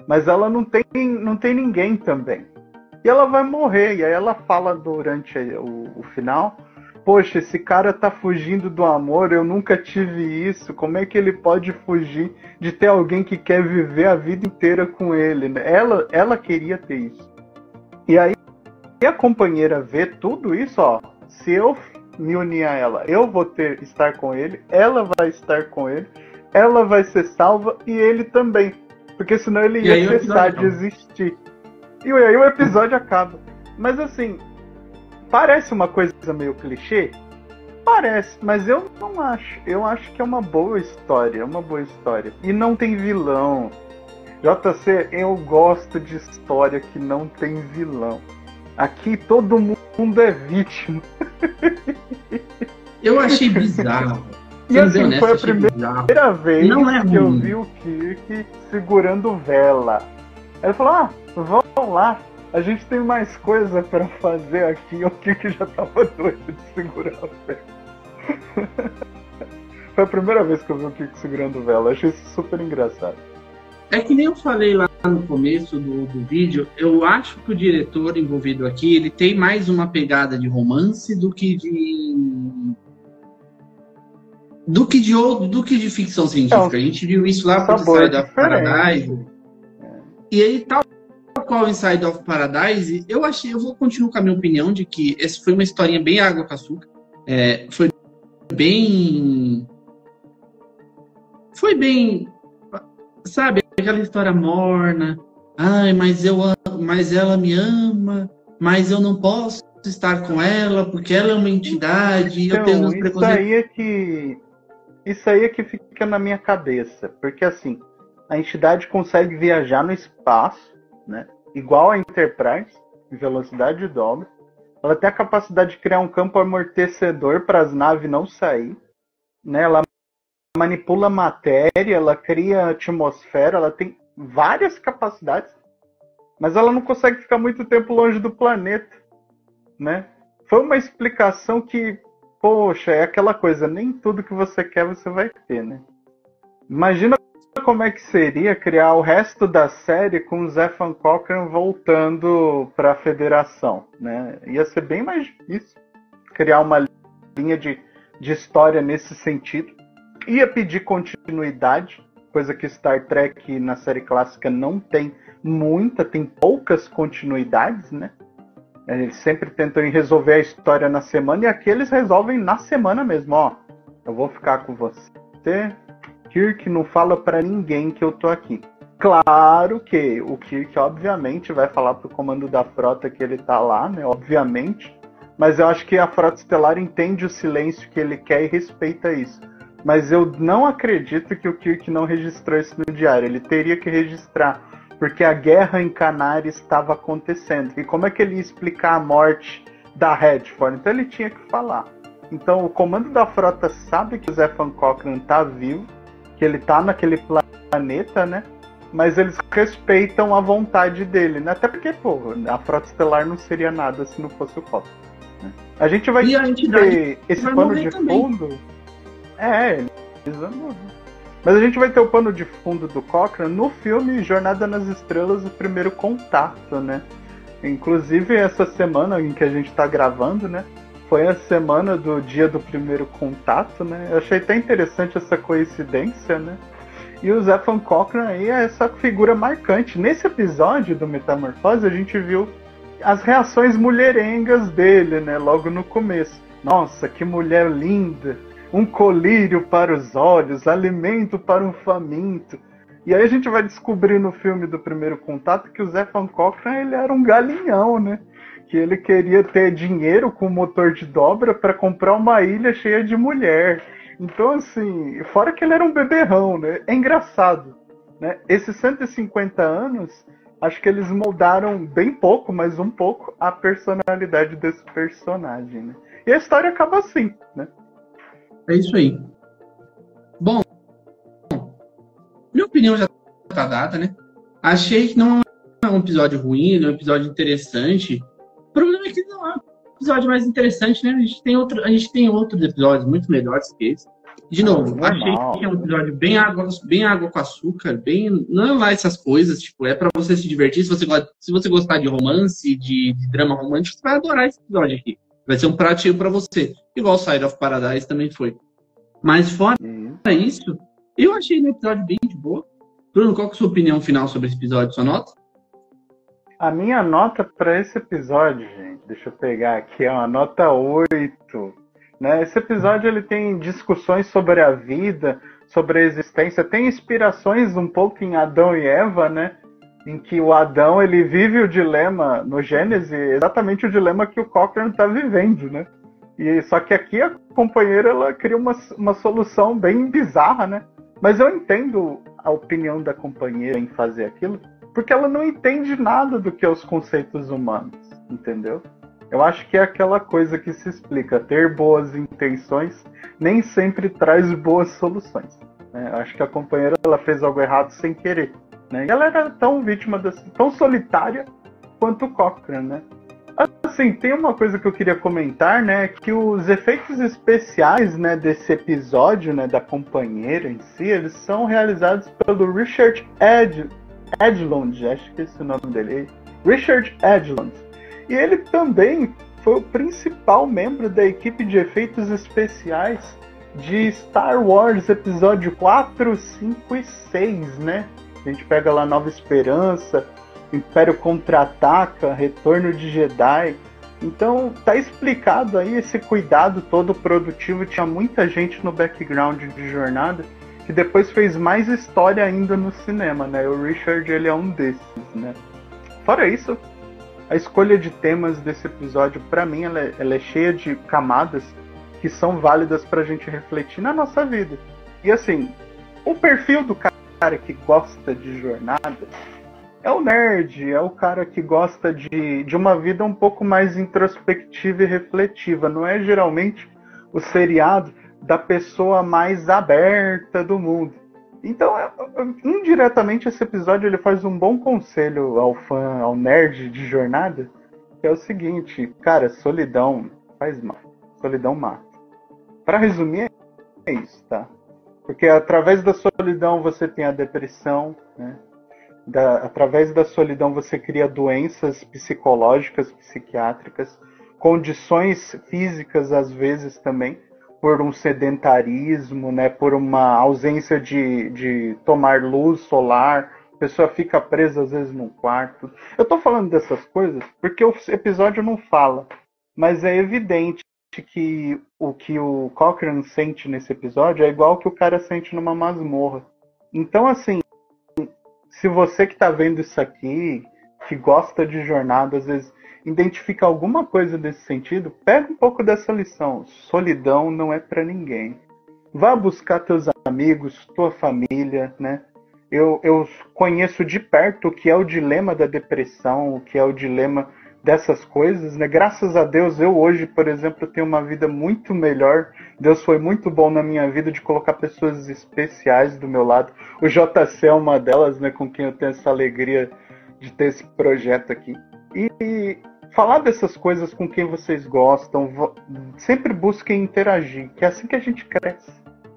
Mas ela não tem ninguém também. e ela vai morrer. E aí ela fala durante o final: poxa, esse cara tá fugindo do amor, eu nunca tive isso, como é que ele pode fugir de ter alguém que quer viver a vida inteira com ele, né? Ela queria ter isso. E aí a companheira vê tudo isso, ó, se eu me unir a ela, eu vou estar com ele, ela vai estar com ele, ela vai ser salva e ele também, porque senão ele ia cessar de existir. E aí o episódio acaba. Mas assim, parece uma coisa meio clichê? Parece, mas eu não acho. Eu acho que é uma boa história, E não tem vilão. JC, eu gosto de história que não tem vilão. Aqui todo mundo é vítima. Eu achei bizarro. E assim, honesto, foi a primeira vez que eu vi o Kirk segurando vela. Aí ele falou: vamos lá, a gente tem mais coisa pra fazer aqui. O Kirk já tava doido de segurar a vela. Foi a primeira vez que eu vi o Kirk segurando vela. Eu achei isso super engraçado. É que nem eu falei lá no começo do vídeo, eu acho que o diretor envolvido aqui, ele tem mais uma pegada de romance do que de ficção científica. A gente viu isso lá com Inside of Paradise. E aí, tal qual Inside of Paradise, eu vou continuar com a minha opinião de que essa foi uma historinha bem água com açúcar. Foi bem, sabe, aquela história morna. Ai, mas ela me ama, mas eu não posso estar com ela porque ela é uma entidade. Então, eu tenho meus preconceitos. Isso aí é que fica na minha cabeça, porque assim, a entidade consegue viajar no espaço, né? Igual a Enterprise, em velocidade de dobra. Ela tem a capacidade de criar um campo amortecedor para as naves não sair, né? Ela manipula matéria, ela cria atmosfera, ela tem várias capacidades, mas ela não consegue ficar muito tempo longe do planeta, né? Foi uma explicação que, poxa, é aquela coisa, nem tudo que você quer você vai ter, né? Imagina como é que seria criar o resto da série com o Zefan Cochrane voltando para a Federação, né? Ia ser bem mais difícil criar uma linha de história nesse sentido. Ia pedir continuidade, coisa que Star Trek na série clássica não tem muita, tem poucas continuidades, né? Eles sempre tentam resolver a história na semana, e aqui eles resolvem na semana mesmo, ó. Eu vou ficar com você, Kirk, não fala pra ninguém que eu tô aqui. Claro que o Kirk, obviamente, vai falar pro comando da frota que ele tá lá, né? Obviamente. Mas eu acho que a Frota Estelar entende o silêncio que ele quer e respeita isso. Mas eu não acredito que o Kirk não registrou isso no diário. Ele teria que registrar, porque a guerra em Canárias estava acontecendo. E como é que ele ia explicar a morte da Redford? Então ele tinha que falar. Então o comando da frota sabe que o Zefan Cochrane tá vivo, que ele tá naquele planeta, né? Mas eles respeitam a vontade dele, né? Até porque, pô, a Frota Estelar não seria nada se não fosse o Cochrane, né? A gente vai ter esse pano de fundo... eles vão morrer. Mas a gente vai ter o pano de fundo do Cochrane no filme Jornada nas Estrelas, o Primeiro Contato, né? Inclusive, essa semana em que a gente tá gravando, né? Foi a semana do dia do primeiro contato, né? Eu achei até interessante essa coincidência, né? E o Zefan Cochrane aí é essa figura marcante. Nesse episódio do Metamorfose, a gente viu as reações mulherengas dele, né? Logo no começo. Nossa, que mulher linda! Um colírio para os olhos, alimento para um faminto. E aí a gente vai descobrir no filme do Primeiro Contato que o Zefan Cochrane, ele era um galinhão, né? Que ele queria ter dinheiro com motor de dobra para comprar uma ilha cheia de mulher. Então, assim, fora que ele era um beberrão, né? É engraçado, né? Esses 150 anos, acho que eles moldaram bem pouco, mas um pouco, a personalidade desse personagem, né? E a história acaba assim, né? É isso aí. Bom, minha opinião já tá dada, né? Achei que não é um episódio ruim, é um episódio interessante. O problema é que não é um episódio mais interessante, né? A gente tem outros episódios muito melhores que esse. De novo, normal. achei que é um episódio bem água com açúcar, bem. Não é lá essas coisas, tipo, é pra você se divertir. Se você gostar de romance, de drama romântico, você vai adorar esse episódio aqui. Vai ser um pratinho pra você. Igual Side of Paradise também foi. Mas fora isso, eu achei no episódio bem de boa. Bruno, qual que é a sua opinião final sobre esse episódio? Sua nota? A minha nota para esse episódio, gente, deixa eu pegar aqui, é uma nota 8. Né? Esse episódio ele tem discussões sobre a vida, sobre a existência, tem inspirações um pouco em Adão e Eva, né? Em que o Adão ele vive o dilema no Gênesis, exatamente o dilema que o Cochrane está vivendo, né? E só que aqui a companheira ela cria uma solução bem bizarra, né? Mas eu entendo a opinião da companheira em fazer aquilo, porque ela não entende nada do que é os conceitos humanos, entendeu? Eu acho que é aquela coisa que se explica, ter boas intenções nem sempre traz boas soluções. Né? Eu acho que a companheira ela fez algo errado sem querer. Né? E ela era tão vítima, tão solitária quanto o Cochrane, né? Assim, tem uma coisa que eu queria comentar, né? Que os efeitos especiais, né, desse episódio, né, da companheira em si, eles são realizados pelo Richard Edlund, acho que esse é o nome dele. Richard Edlund. E ele também foi o principal membro da equipe de efeitos especiais de Star Wars Episódio 4, 5 e 6, né? A gente pega lá Nova Esperança, Império Contra-Ataca, Retorno de Jedi. Então tá explicado aí esse cuidado todo produtivo. Tinha muita gente no background de Jornada que depois fez mais história ainda no cinema, né? O Richard, ele é um desses, né? Fora isso, a escolha de temas desse episódio, pra mim, ela é cheia de camadas que são válidas pra gente refletir na nossa vida. E assim, o perfil do cara que gosta de Jornada é o nerd, é o cara que gosta de uma vida um pouco mais introspectiva e refletiva. Não é geralmente o seriado da pessoa mais aberta do mundo. Então, indiretamente, esse episódio ele faz um bom conselho ao fã, ao nerd de Jornada, que é o seguinte, cara, solidão faz mal, solidão mata. Para resumir, é isso, tá? Porque através da solidão você tem a depressão, né? Através da solidão você cria doenças psicológicas, psiquiátricas, condições físicas às vezes também, por um sedentarismo, né, por uma ausência de tomar luz solar, a pessoa fica presa às vezes num quarto. Eu tô falando dessas coisas porque o episódio não fala, mas é evidente que o Cochrane sente nesse episódio é igual que o cara sente numa masmorra. Então, assim, se você que tá vendo isso aqui, que gosta de Jornada, às vezes identifica alguma coisa desse sentido, pega um pouco dessa lição. Solidão não é para ninguém. Vá buscar teus amigos, tua família, né? Eu conheço de perto o que é o dilema da depressão, o que é o dilema dessas coisas, né? Graças a Deus, eu hoje, por exemplo, tenho uma vida muito melhor. Deus foi muito bom na minha vida de colocar pessoas especiais do meu lado. O JC é uma delas, né? Com quem eu tenho essa alegria de ter esse projeto aqui. E falar dessas coisas com quem vocês gostam, sempre busquem interagir, que é assim que a gente cresce,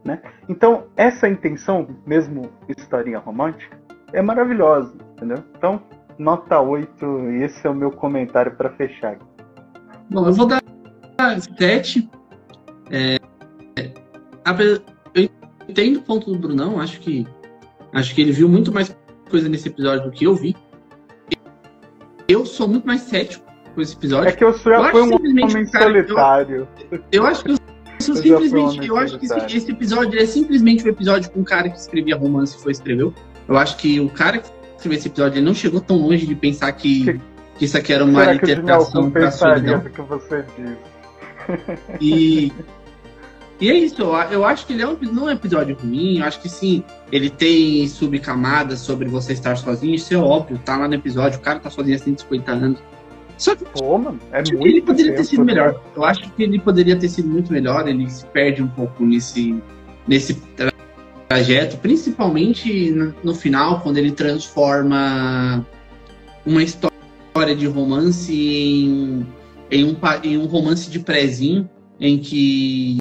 né? Então, essa intenção, mesmo historinha romântica, é maravilhosa, entendeu? Então, nota 8, e esse é o meu comentário para fechar. Bom, eu vou dar 7. Eu entendo o ponto do Brunão, acho que ele viu muito mais coisa nesse episódio do que eu vi. Eu sou muito mais cético com esse episódio. É que eu já fui um homem solitário. Eu acho que eu sou simplesmente. Eu acho que esse episódio é simplesmente um episódio com um cara que escrevia romance e escreveu. Eu acho que o cara que escreveu esse episódio ele não chegou tão longe de pensar que isso aqui era uma interpretação para a solidão. Que você disse. E é isso, eu acho que ele não é um episódio ruim, eu acho que sim, ele tem subcamadas sobre você estar sozinho, isso é óbvio, tá lá no episódio, o cara tá sozinho há 150 anos. Só que mano, ele poderia ter sido melhor. Eu acho que ele poderia ter sido muito melhor, ele se perde um pouco nesse trajeto, principalmente no final, quando ele transforma uma história de romance em um romance de prézinho, em que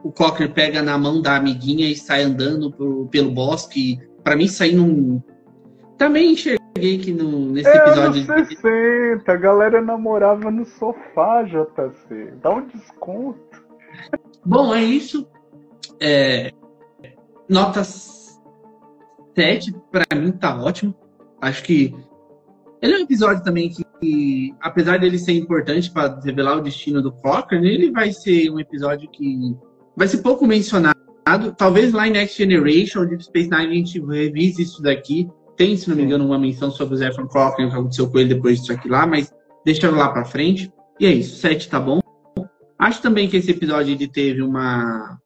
o Cocker pega na mão da amiguinha e sai andando pelo bosque. Pra mim, isso aí não... Também enxerguei que nesse episódio... Anos 60, a galera namorava no sofá, JC. Dá um desconto. Bom, é isso. Nota 7, pra mim tá ótimo. Acho que ele é um episódio também que apesar dele ser importante para revelar o destino do Cocker, ele vai ser um episódio que vai ser pouco mencionado. Talvez lá em Next Generation, Deep Space Nine, a gente revise isso daqui. Tem, se não me engano, uma menção sobre o Zefram Cochrane, o que aconteceu com ele depois disso aqui lá, mas deixa lá pra frente. E é isso, 7 tá bom. Acho também que esse episódio ele teve uma...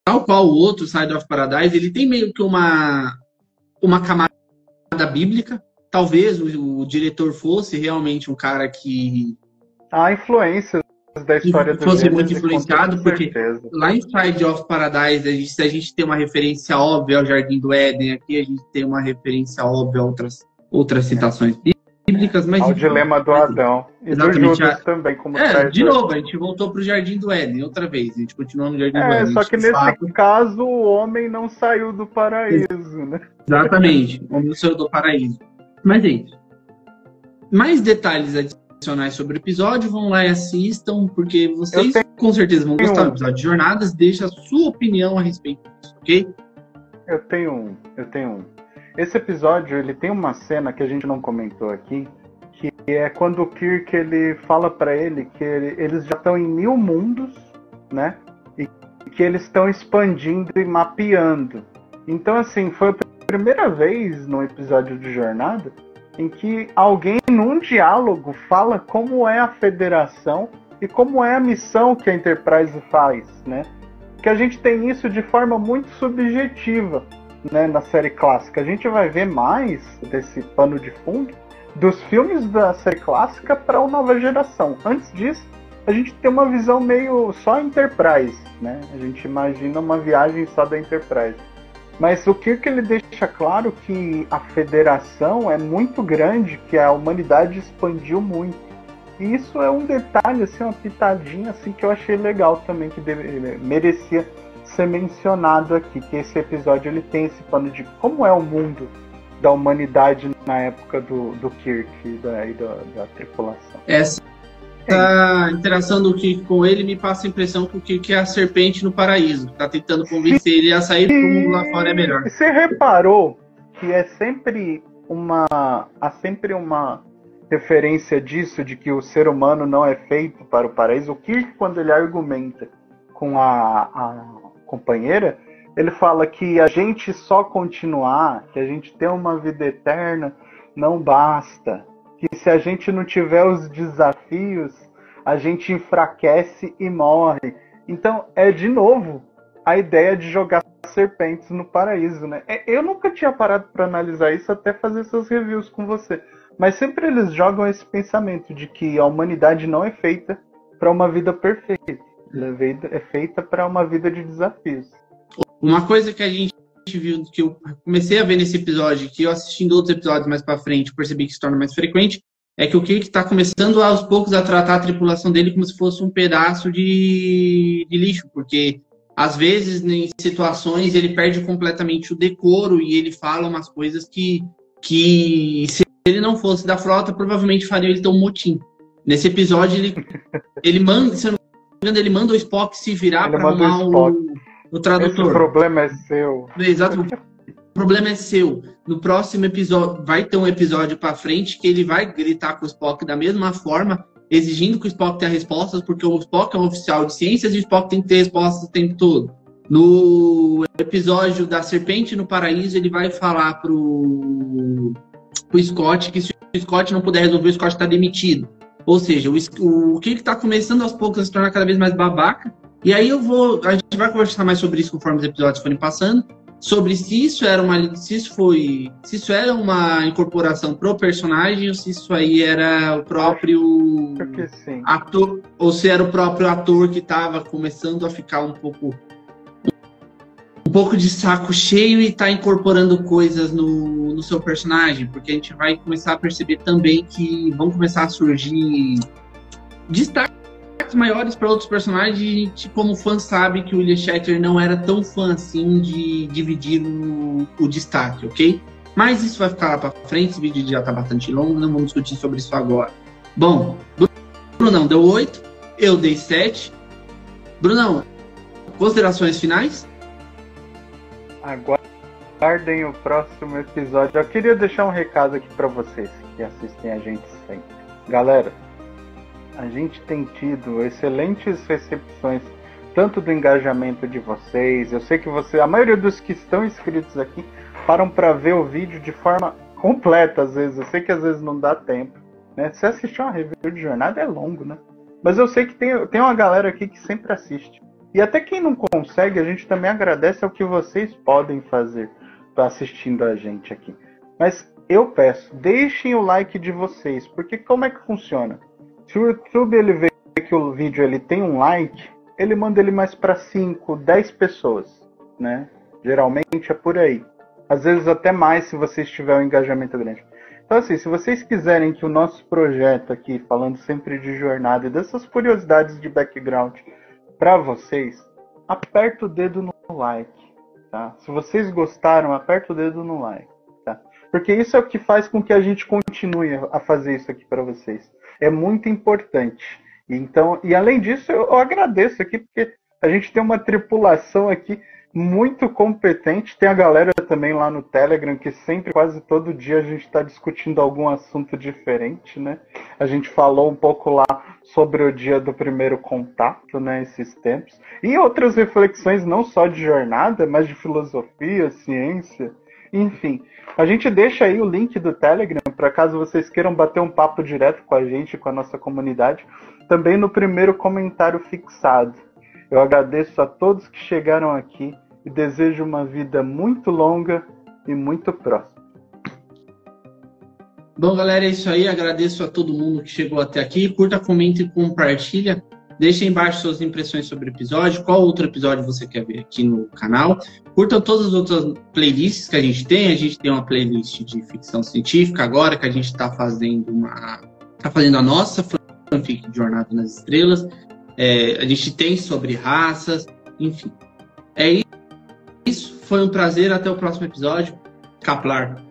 Tal qual o outro, Side of Paradise, ele tem meio que uma camada bíblica. Talvez o diretor fosse realmente um cara que... Há influências da história do fosse muito influenciado, porque certeza. lá em Side of Paradise a gente tem uma referência óbvia ao Jardim do Éden, aqui a gente tem uma referência óbvia a outras citações bíblicas, mas... Ao dilema do Adão. E do Judas também, como de novo, a gente voltou pro Jardim do Éden outra vez, a gente continuou no Jardim do Éden. Só que nesse caso o homem não saiu do paraíso, né? Exatamente, o homem não saiu do paraíso. Mas é isso. Mais detalhes adicionais sobre o episódio, vão lá e assistam, porque vocês com certeza vão gostar do episódio de Jornadas. Deixa a sua opinião a respeito disso, ok? Eu tenho um. Esse episódio, ele tem uma cena que a gente não comentou aqui, que é quando o Kirk, ele fala pra ele que eles já estão em 1000 mundos, né? E que eles estão expandindo e mapeando. Então, assim, foi a primeira vez no episódio de Jornada em que alguém, num diálogo, fala como é a Federação e como é a missão que a Enterprise faz, né? Que a gente tem isso de forma muito subjetiva, né, na série clássica. A gente vai ver mais desse pano de fundo dos filmes da série clássica para a nova geração. Antes disso, a gente tem uma visão meio só Enterprise, né? A gente imagina uma viagem só da Enterprise. Mas o Kirk, ele deixa claro que a Federação é muito grande, que a humanidade expandiu muito. E isso é um detalhe, assim, uma pitadinha assim, que eu achei legal também, que merecia ser mencionado aqui, que esse episódio ele tem esse pano de como é o mundo da humanidade na época do Kirk e da tripulação. Essa interação do Kirk com ele me passa a impressão que o Kirk é a serpente no paraíso. Tá tentando convencer ele a sair porque o mundo lá fora é melhor. Você reparou que há sempre uma referência disso, de que o ser humano não é feito para o paraíso? O Kirk, quando ele argumenta com a companheira, ele fala que a gente só continuar, que a gente ter uma vida eterna não basta. Que se a gente não tiver os desafios, a gente enfraquece e morre. Então, de novo, a ideia de jogar serpentes no paraíso, né? Eu nunca tinha parado para analisar isso até fazer essas reviews com você. Mas sempre eles jogam esse pensamento de que a humanidade não é feita para uma vida perfeita. Ela é feita para uma vida de desafios. Uma coisa que a gente viu, que eu comecei a ver nesse episódio, que eu assistindo outros episódios mais pra frente, percebi que se torna mais frequente, é que o Kirk tá começando aos poucos a tratar a tripulação dele como se fosse um pedaço de lixo, porque às vezes em situações ele perde completamente o decoro e ele fala umas coisas que se ele não fosse da frota, provavelmente faria ele ter um motim. Nesse episódio ele manda, se eu não me engano, ele manda o Spock se virar para arrumar o tradutor. Esse problema é seu. Exato. O problema é seu. No próximo episódio, vai ter um episódio pra frente que ele vai gritar com o Spock da mesma forma, exigindo que o Spock tenha respostas, porque o Spock é um oficial de ciências e o Spock tem que ter respostas o tempo todo. No episódio da Serpente no Paraíso, ele vai falar pro Scott que se o Scott não puder resolver, o Scott está demitido. Ou seja, o Kirk tá começando aos poucos a se tornar cada vez mais babaca. E aí a gente vai conversar mais sobre isso conforme os episódios forem passando, sobre se isso era uma incorporação pro personagem, ou se isso aí era o próprio ator, ou se era o próprio ator que estava começando a ficar um pouco de saco cheio e tá incorporando coisas no seu personagem, porque a gente vai começar a perceber também que vão começar a surgir destaques destaques maiores para outros personagens. E a gente, como fã, sabe que o William Shatner não era tão fã assim de dividir o destaque, ok? Mas isso vai ficar lá para frente, esse vídeo já está bastante longo, não vamos discutir sobre isso agora. Bom, Brunão deu 8, eu dei 7. Brunão, considerações finais? Aguardem o próximo episódio. Eu queria deixar um recado aqui para vocês que assistem a gente sempre. Galera, a gente tem tido excelentes recepções, tanto do engajamento de vocês. Eu sei que a maioria dos que estão inscritos aqui param para ver o vídeo de forma completa, às vezes. Eu sei que às vezes não dá tempo, né? Se assistir uma review de jornada é longo, né? Mas eu sei que tem uma galera aqui que sempre assiste. E até quem não consegue, a gente também agradece ao que vocês podem fazer assistindo a gente aqui. Mas eu peço, deixem o like de vocês, porque como é que funciona? Se o YouTube ele vê que o vídeo ele tem um like, ele manda ele mais para 5, 10 pessoas, né? Geralmente é por aí. Às vezes até mais se vocês tiverem um engajamento grande. Então assim, se vocês quiserem que o nosso projeto aqui, falando sempre de jornada e dessas curiosidades de background para vocês, aperta o dedo no like, tá? Se vocês gostaram, aperta o dedo no like, tá? Porque isso é o que faz com que a gente continue a fazer isso aqui para vocês. É muito importante. Então, e além disso, eu agradeço aqui, porque a gente tem uma tripulação aqui muito competente. Tem a galera também lá no Telegram, que sempre, quase todo dia, a gente está discutindo algum assunto diferente, né? A gente falou um pouco lá sobre o dia do primeiro contato, né, esses tempos. E outras reflexões, não só de jornada, mas de filosofia, ciência, enfim. A gente deixa aí o link do Telegram, para caso vocês queiram bater um papo direto com a gente, com a nossa comunidade, também no primeiro comentário fixado. Eu agradeço a todos que chegaram aqui e desejo uma vida muito longa e muito próspera. Bom, galera, é isso aí. Agradeço a todo mundo que chegou até aqui. Curta, comente e compartilha. Deixa aí embaixo suas impressões sobre o episódio. Qual outro episódio você quer ver aqui no canal? Curtam todas as outras playlists que a gente tem. A gente tem uma playlist de ficção científica agora, que a gente está fazendo a nossa fanfic de Jornada nas Estrelas. A gente tem sobre raças, enfim. É isso. Foi um prazer. Até o próximo episódio. Kaplar.